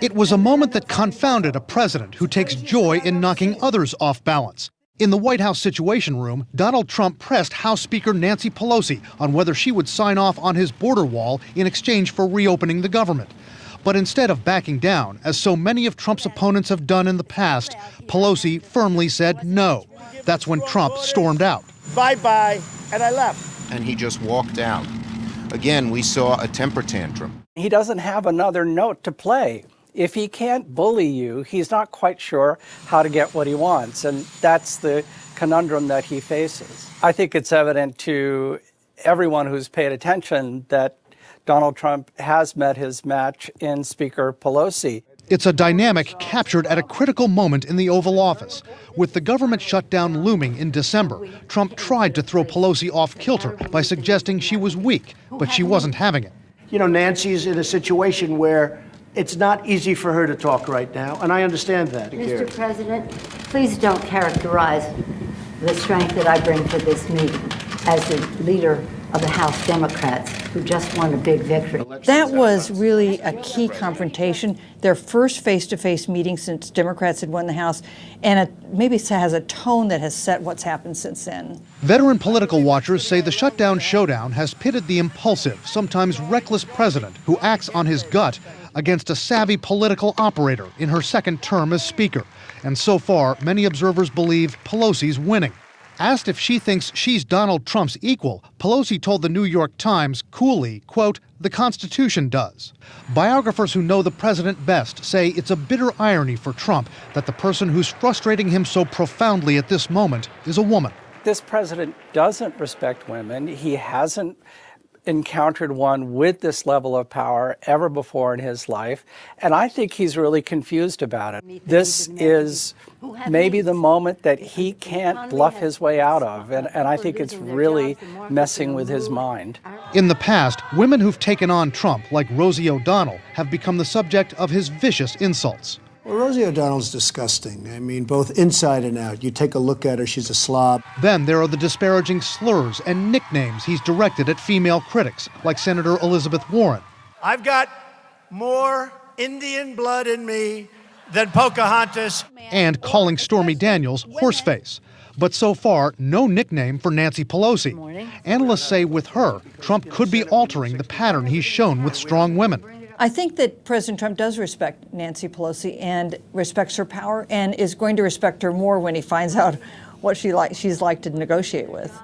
It was a moment that confounded a president who takes joy in knocking others off balance. In the White House Situation Room, Donald Trump pressed House Speaker Nancy Pelosi on whether she would sign off on his border wall in exchange for reopening the government. But instead of backing down, as so many of Trump's opponents have done in the past, Pelosi firmly said no. That's when Trump stormed out. Bye-bye, and I left. And he just walked out. Again, we saw a temper tantrum. He doesn't have another note to play. If he can't bully you, he's not quite sure how to get what he wants, and that's the conundrum that he faces. I think it's evident to everyone who's paid attention that Donald Trump has met his match in Speaker Pelosi. It's a dynamic captured at a critical moment in the Oval Office. With the government shutdown looming in December, Trump tried to throw Pelosi off kilter by suggesting she was weak, but she wasn't having it. You know, Nancy's in a situation where it's not easy for her to talk right now, and I understand that. Mr. President, please don't characterize the strength that I bring to this meeting as the leader of the House Democrats who just won a big victory. That was really a key confrontation, their first face-to-face meeting since Democrats had won the House, and it maybe has a tone that has set what's happened since then. Veteran political watchers say the shutdown showdown has pitted the impulsive, sometimes reckless president who acts on his gut against a savvy political operator in her second term as Speaker. And so far, many observers believe Pelosi's winning. Asked if she thinks she's Donald Trump's equal, Pelosi told the New York Times coolly, quote, "The Constitution does." Biographers who know the president best say it's a bitter irony for Trump that the person who's frustrating him so profoundly at this moment is a woman. This president doesn't respect women. He hasn't encountered one with this level of power ever before in his life, and I think he's really confused about it. This is maybe the moment that he can't bluff his way out of, and I think it's really messing with his mind. In the past, women who've taken on Trump, like Rosie O'Donnell, have become the subject of his vicious insults. Well, Rosie O'Donnell's disgusting. I mean, both inside and out. You take a look at her, she's a slob. Then there are the disparaging slurs and nicknames he's directed at female critics, like Senator Elizabeth Warren. I've got more Indian blood in me than Pocahontas. And calling Stormy Daniels horseface. But so far, no nickname for Nancy Pelosi. Analysts say with her, Trump could be altering the pattern he's shown with strong women. I think that President Trump does respect Nancy Pelosi and respects her power and is going to respect her more when he finds out what she's like to negotiate with.